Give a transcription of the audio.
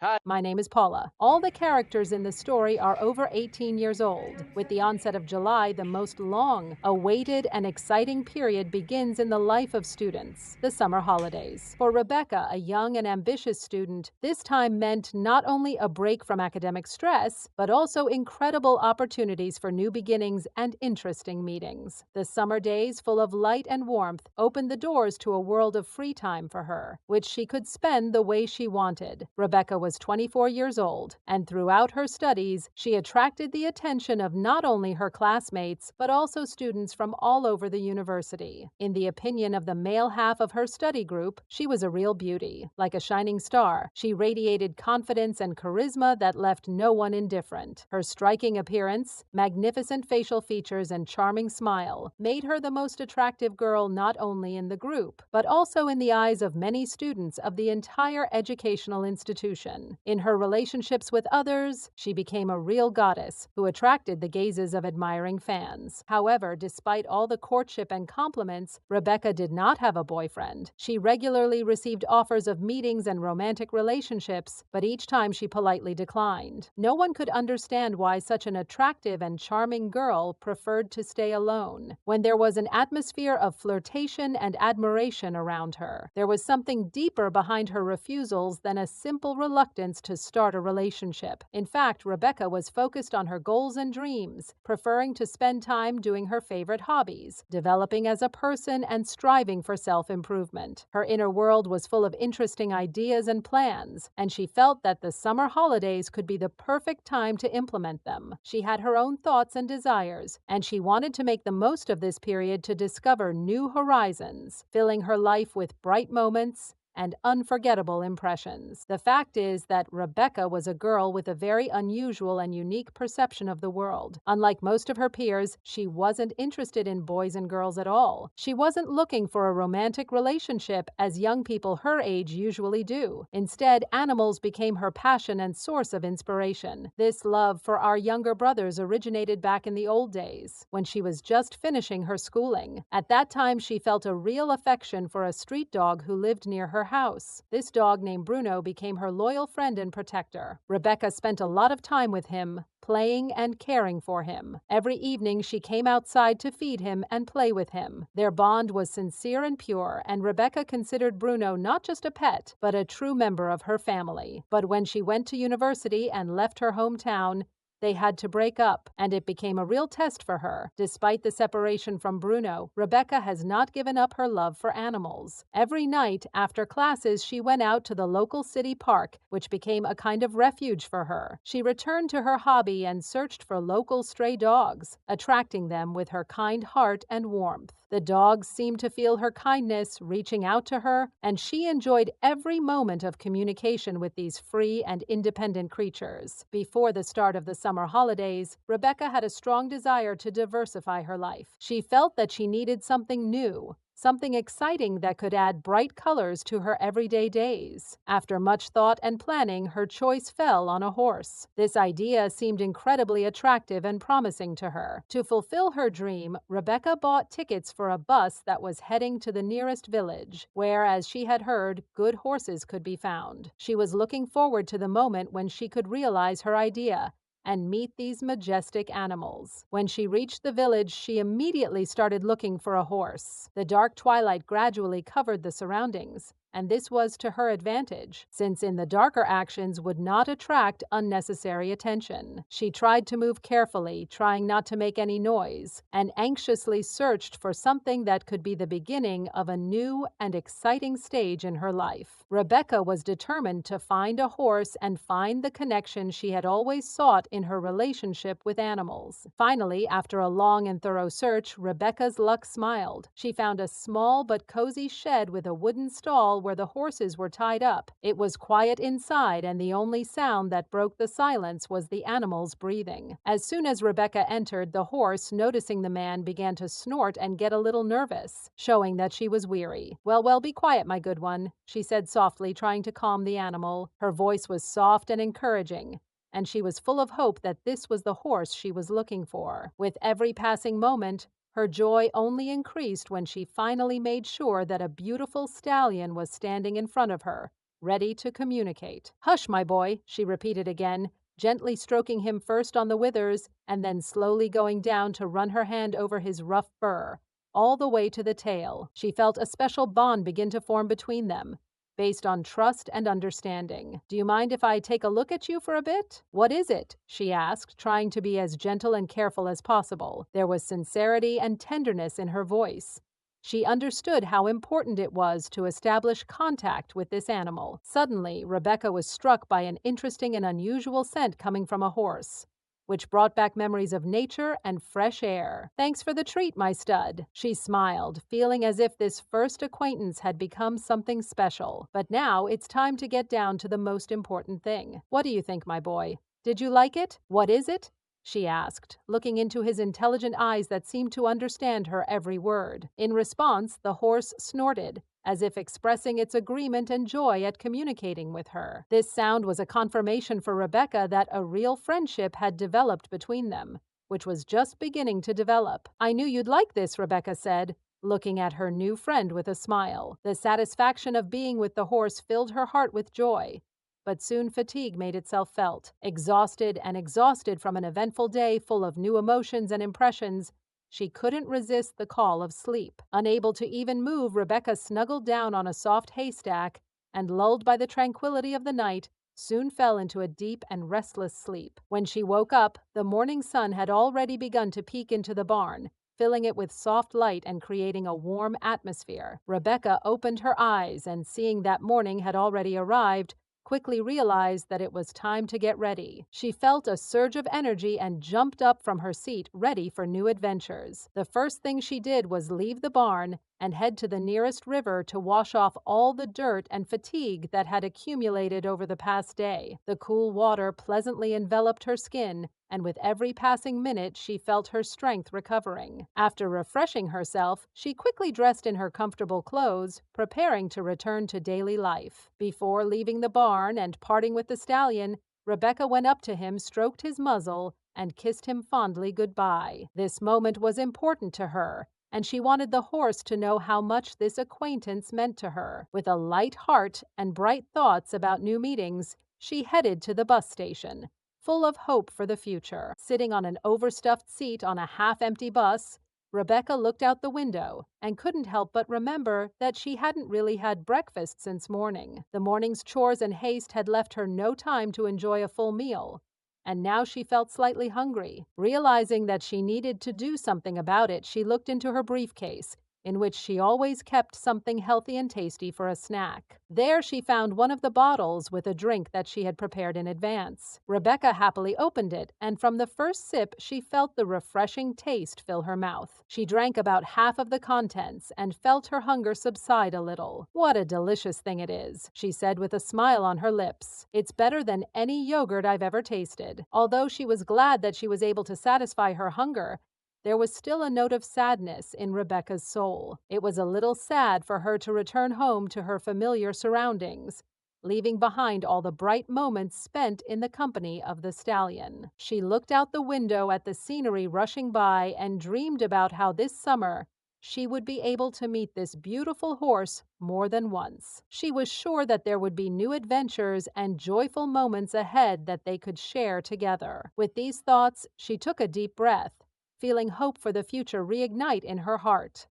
Hi. My name is Paula. All the characters in the story are over 18 years old. With the onset of July, the most long, awaited, and exciting period begins in the life of students, the summer holidays. For Rebecca, a young and ambitious student, this time meant not only a break from academic stress, but also incredible opportunities for new beginnings and interesting meetings. The summer days, full of light and warmth, opened the doors to a world of free time for her, which she could spend the way she wanted. Rebecca was 24 years old, and throughout her studies, she attracted the attention of not only her classmates, but also students from all over the university. In the opinion of the male half of her study group, she was a real beauty. Like a shining star, she radiated confidence and charisma that left no one indifferent. Her striking appearance, magnificent facial features, and charming smile made her the most attractive girl not only in the group, but also in the eyes of many students of the entire educational institution. In her relationships with others, she became a real goddess who attracted the gazes of admiring fans. However, despite all the courtship and compliments, Rebecca did not have a boyfriend. She regularly received offers of meetings and romantic relationships, but each time she politely declined. No one could understand why such an attractive and charming girl preferred to stay alone. When there was an atmosphere of flirtation and admiration around her, there was something deeper behind her refusals than a simple reluctance to start a relationship. In fact, Rebecca was focused on her goals and dreams, preferring to spend time doing her favorite hobbies, developing as a person, and striving for self-improvement. Her inner world was full of interesting ideas and plans, and she felt that the summer holidays could be the perfect time to implement them. She had her own thoughts and desires, and she wanted to make the most of this period to discover new horizons, filling her life with bright moments and unforgettable impressions. The fact is that Rebecca was a girl with a very unusual and unique perception of the world. Unlike most of her peers, she wasn't interested in boys and girls at all. She wasn't looking for a romantic relationship as young people her age usually do. Instead, animals became her passion and source of inspiration. This love for our younger brothers originated back in the old days, when she was just finishing her schooling. At that time, she felt a real affection for a street dog who lived near her house. This dog named Bruno became her loyal friend and protector. Rebecca spent a lot of time with him, playing and caring for him. Every evening, she came outside to feed him and play with him. Their bond was sincere and pure, and Rebecca considered Bruno not just a pet, but a true member of her family. But when she went to university and left her hometown, they had to break up, and it became a real test for her. Despite the separation from Bruno, Rebecca has not given up her love for animals. Every night after classes, she went out to the local city park, which became a kind of refuge for her. She returned to her hobby and searched for local stray dogs, attracting them with her kind heart and warmth. The dogs seemed to feel her kindness, reaching out to her, and she enjoyed every moment of communication with these free and independent creatures. Before the start of the summer holidays, Rebecca had a strong desire to diversify her life. She felt that she needed something new, something exciting that could add bright colors to her everyday days. After much thought and planning, her choice fell on a horse. This idea seemed incredibly attractive and promising to her. To fulfill her dream, Rebecca bought tickets for a bus that was heading to the nearest village, where, as she had heard, good horses could be found. She was looking forward to the moment when she could realize her idea and meet these majestic animals. When she reached the village, she immediately started looking for a horse. The dark twilight gradually covered the surroundings, and this was to her advantage, since in the darker actions would not attract unnecessary attention. She tried to move carefully, trying not to make any noise, and anxiously searched for something that could be the beginning of a new and exciting stage in her life. Rebecca was determined to find a horse and find the connection she had always sought in her relationship with animals. Finally, after a long and thorough search, Rebecca's luck smiled. She found a small but cozy shed with a wooden stall where the horses were tied up. It was quiet inside, and the only sound that broke the silence was the animals breathing. As soon as Rebecca entered, the horse, noticing the man, began to snort and get a little nervous, showing that she was weary. Well, be quiet, my good one," she said softly, trying to calm the animal. Her voice was soft and encouraging, and she was full of hope that this was the horse she was looking for. With every passing moment, her joy only increased when she finally made sure that a beautiful stallion was standing in front of her, ready to communicate. "Hush, my boy," she repeated again, gently stroking him first on the withers and then slowly going down to run her hand over his rough fur, all the way to the tail. She felt a special bond begin to form between them, based on trust and understanding. "Do you mind if I take a look at you for a bit?" "What is it?" she asked, trying to be as gentle and careful as possible. There was sincerity and tenderness in her voice. She understood how important it was to establish contact with this animal. Suddenly, Rebecca was struck by an interesting and unusual scent coming from a horse, which brought back memories of nature and fresh air. "Thanks for the treat, my stud," she smiled, feeling as if this first acquaintance had become something special. "But now it's time to get down to the most important thing. What do you think, my boy? Did you like it? What is it?" she asked, looking into his intelligent eyes that seemed to understand her every word. In response, the horse snorted, as if expressing its agreement and joy at communicating with her. This sound was a confirmation for Rebecca that a real friendship had developed between them, which was just beginning to develop. "I knew you'd like this," Rebecca said, looking at her new friend with a smile. The satisfaction of being with the horse filled her heart with joy. But soon fatigue made itself felt. Exhausted from an eventful day full of new emotions and impressions, she couldn't resist the call of sleep. Unable to even move, Rebecca snuggled down on a soft haystack and, lulled by the tranquility of the night, soon fell into a deep and restless sleep. When she woke up, the morning sun had already begun to peek into the barn, filling it with soft light and creating a warm atmosphere. Rebecca opened her eyes and, seeing that morning had already arrived, quickly realized that it was time to get ready. She felt a surge of energy and jumped up from her seat, ready for new adventures. The first thing she did was leave the barn and head to the nearest river to wash off all the dirt and fatigue that had accumulated over the past day. The cool water pleasantly enveloped her skin, and with every passing minute she felt her strength recovering. After refreshing herself, she quickly dressed in her comfortable clothes, preparing to return to daily life. Before leaving the barn and parting with the stallion, Rebecca went up to him, stroked his muzzle, and kissed him fondly goodbye. This moment was important to her, and she wanted the horse to know how much this acquaintance meant to her. With a light heart and bright thoughts about new meetings, she headed to the bus station, full of hope for the future. Sitting on an overstuffed seat on a half-empty bus, Rebecca looked out the window and couldn't help but remember that she hadn't really had breakfast since morning. The morning's chores and haste had left her no time to enjoy a full meal, and now she felt slightly hungry. Realizing that she needed to do something about it, she looked into her briefcase, in which she always kept something healthy and tasty for a snack. There she found one of the bottles with a drink that she had prepared in advance. Rebecca happily opened it, and from the first sip she felt the refreshing taste fill her mouth. She drank about half of the contents and felt her hunger subside a little. "What a delicious thing it is," she said with a smile on her lips. "It's better than any yogurt I've ever tasted." Although she was glad that she was able to satisfy her hunger, there was still a note of sadness in Rebecca's soul. It was a little sad for her to return home to her familiar surroundings, leaving behind all the bright moments spent in the company of the stallion. She looked out the window at the scenery rushing by and dreamed about how this summer she would be able to meet this beautiful horse more than once. She was sure that there would be new adventures and joyful moments ahead that they could share together. With these thoughts, she took a deep breath, feeling hope for the future reignite in her heart.